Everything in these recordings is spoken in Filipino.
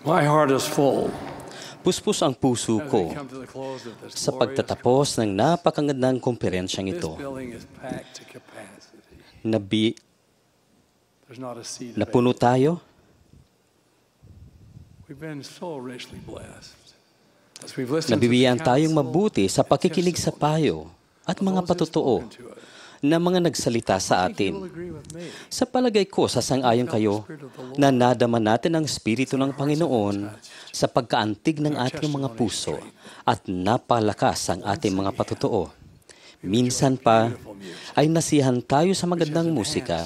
My heart is full. Puspos ang puso As we ko come to the close of this sa glorious pagtatapos ng napakagandang komperensyang this ito. building is packed to capacity. There's not a seat Napuno available. tayo. We've been so richly blessed. As we've listened to the Nabibigyan tayong counsel mabuti sa pakikinig sa payo at of mga those who have patotoo spoken to us. na mga nagsalita sa I think you will atin. agree with me. Sa palagay ko, sasang-ayon kayo na nadama natin ang Espiritu ng Panginoon sa pagkaantig ng ating mga puso at napalakas ang ating mga patotoo. Minsan pa ay nasiyahan tayo sa magandang musika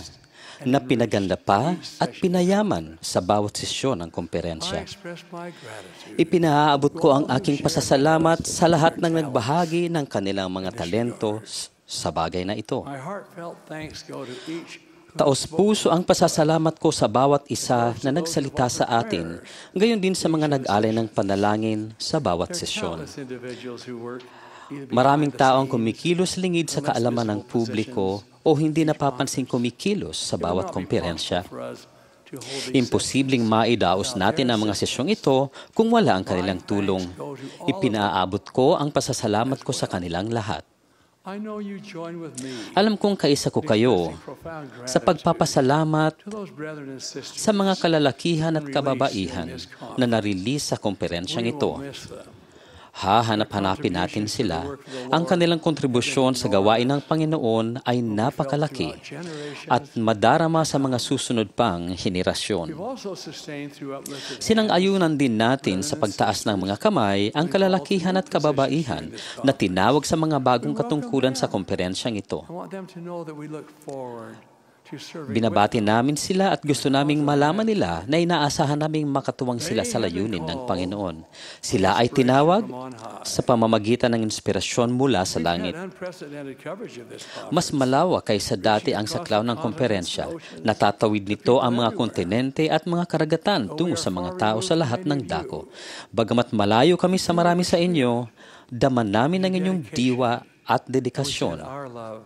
na pinaganda pa at pinayaman sa bawat sesyon ng I komperensya. express my gratitude. Ipinaabot ko ang aking pasasalamat sa lahat ng nagbahagi ng kanilang mga talento sa bagay na ito. My heartfelt thanks go to each Taos-puso ang pasasalamat ko sa bawat isa na nagsalita sa atin, gayon din sa mga nag-alay ng panalangin sa bawat sesyon. countless individuals who work either Maraming behind the tao ang scenes kumikilos lingid sa kaalaman ng publiko o hindi napapansing kumikilos sa bawat komperensya. for us to hold these Imposibleng maidaos natin ang mga sesyong ito kung wala ang kanilang tulong. Ipinaabot ko ang pasasalamat ko sa kanilang lahat. I know you join with me Alam kong kaisa ko kayo expressing profound sa gratitude pagpapasalamat to those brethren and sisters sa mga kalalakihan at kababaihan na narilis sa komperensyang we will ito. miss them. Hahanap-hanapin natin sila. Ang kanilang kontribusyon sa gawain ng Panginoon ay napakalaki at madarama sa mga susunod pang We've henerasyon. also sustained through uplifted Sinang-ayunan din natin sa pagtaas ng mga kamay ang kalalakihan at kababaihan na tinawag sa mga bagong katungkulan sa komperensyang ito. I want them to know that we look forward to serving Binabati namin sila at gusto naming malaman nila na inaasahan naming makatuwang sila sa layunin ng Panginoon. Sila ay tinawag sa pamamagitan ng inspirasyon mula sa langit. unprecedented coverage of this conference. Mas malawak kaysa dati ang saklaw ng komperensya. Natatawid nito ang mga kontinente at mga karagatan tungo sa mga tao sa lahat ng dako. Bagamat malayo kami sa marami sa inyo, daman namin ang inyong diwa at dedikasyon. Our love.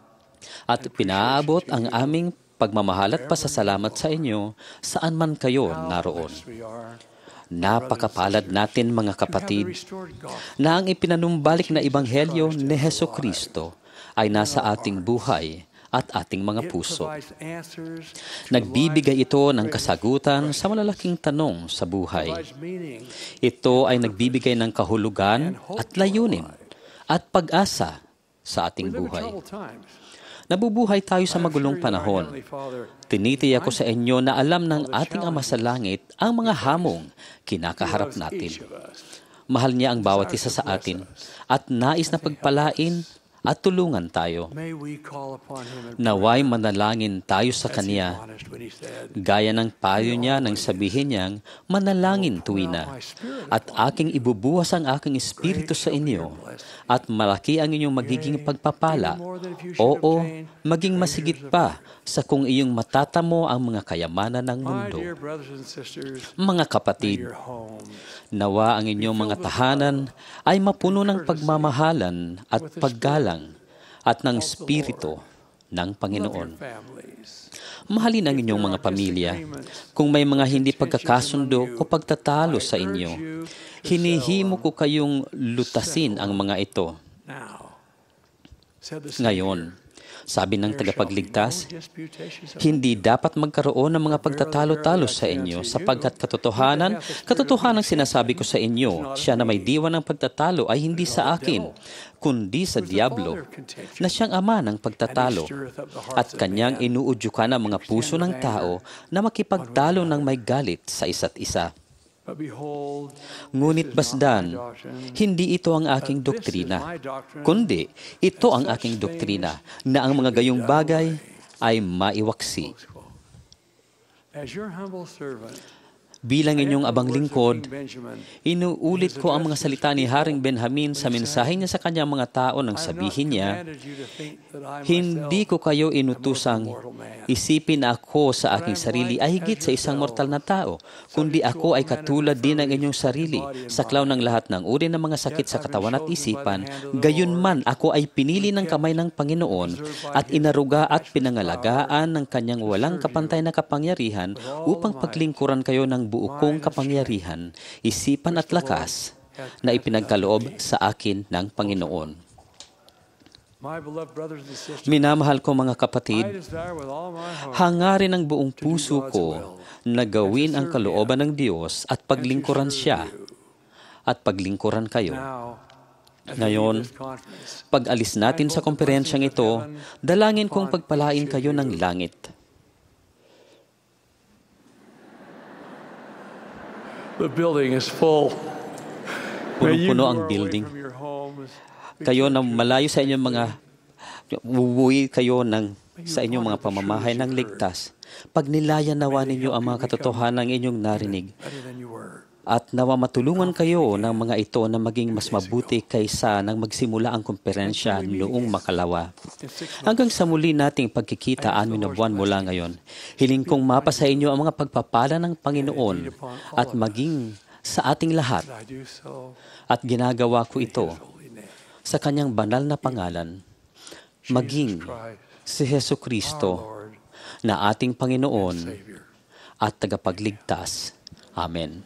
At pinaabot ang aming pagmamahal at pasasalamat sa inyo saan man kayo naroon. We are Napakapalad natin mga the kapatid restored gospel. na ang ipinanumbalik na Ebanghelyo ni Hesukristo ay nasa ating buhay at ating mga It puso. provides answers to Nagbibigay life's ito ng greatest kasagutan sa malalaking tanong sa buhay. provides meaning Ito ay nagbibigay ng kahulugan at layunin at pag-asa sa ating We live in buhay. troubled times. Nabubuhay tayo sa I'm magulong sure you, our panahon. Heavenly Father, Tinitiyak ko sa inyo na alam ng ating Ama sa Langit ang mga hamong kinakaharap loves natin. each of us. Mahal niya ang bawat isa sa atin at nais na pagpalain at tulungan tayo. May we call upon Him in Naway manalangin tayo sa prayer, as He Kanya admonished when He said, gaya ng payo niya nang sabihin niyang manalangin tuwina at aking ibubuhas ang aking espiritu sa inyo at malaki ang inyong magiging pagpapala. Oo, maging masigit pa sa kung iyong matatamo ang mga kayamanan ng My mundo. dear brothers and sisters, Mga may kapatid, your homes nawa ang inyong mga tahanan ay mapuno ng pagmamahalan at paggalang at ng espiritu ng love your Panginoon. families. Mahalin ang inyong mga pamilya. Kung may mga hindi pagkakasundo o pagtatalo sa inyo, hinihimo ko kayong lutasin ang mga ito. Now, said the Ngayon, sabi ng Savior, tagapagligtas, there shall be no disputations of hindi dapat magkaroon ng mga pagtatalo-talo sa inyo sapagkat katotohanan sinasabi ko sa inyo, siya na may diwa ng pagtatalo ay hindi sa akin, kundi sa Diablo, na siyang ama ng pagtatalo, at kanyang inuudyukan ang mga puso ng tao na makipagtalo ng may galit sa isa't isa. But behold, Ngunit basdan, hindi ito ang aking doktrina, kundi ito ang aking doktrina na ang mga gayong bagay ay maiwaksi. as your humble servant, Bilang inyong abang lingkod, Benjamin, inuulit ko ang mga salita ni Haring Benjamin sa mensahe niya sa kanyang mga tao nang sabihin niya, hindi ko kayo inutusang isipin na ako sa aking sarili ay higit sa isang mortal na tao, kundi ako ay katulad din ng inyong sarili, saklaw ng lahat ng uri ng mga sakit sa katawan at isipan, gayon man ako ay pinili ng kamay ng Panginoon at inaruga at pinangalagaan ng kanyang walang kapantay na kapangyarihan upang paglingkuran kayo ng buo kong kapangyarihan, isipan at lakas na ipinagkaloob sa akin ng Panginoon. My beloved brothers and sisters, Minamahal ko mga I kapatid, desire with all my heart hangarin ang buong puso ko na gawin ang kalooban ng Diyos at paglingkuran siya at paglingkuran kayo. now, as we Ngayon, leave this conference, pag-alis natin sa komperensyang ito, dalangin kong pagpalain kayo ng langit. the building is full. May you Punong-puno who ang are away building. from your homes, Kayo na malayo sa inyong mga, uuwi kayo sa inyong mga pamamahay ng ligtas. Pag nilayan nawa ninyo ang mga katotohanan ng inyong narinig, better than you were. at nawa matulungan kayo ng mga ito na maging mas mabuti kaysa nang magsimula ang komperensya noong makalawa. In 6 months, Hanggang sa muli nating pagkikita 6 na buwan mula ngayon, hiling kong mapa sa inyo ang mga pagpapala ng Panginoon at maging sa ating lahat. I do so At ginagawa ko ito in His holy name. sa kanyang banal na pangalan, maging Christ, si Hesu our Kristo Lord, na ating Panginoon Savior. at tagapagligtas. Amen.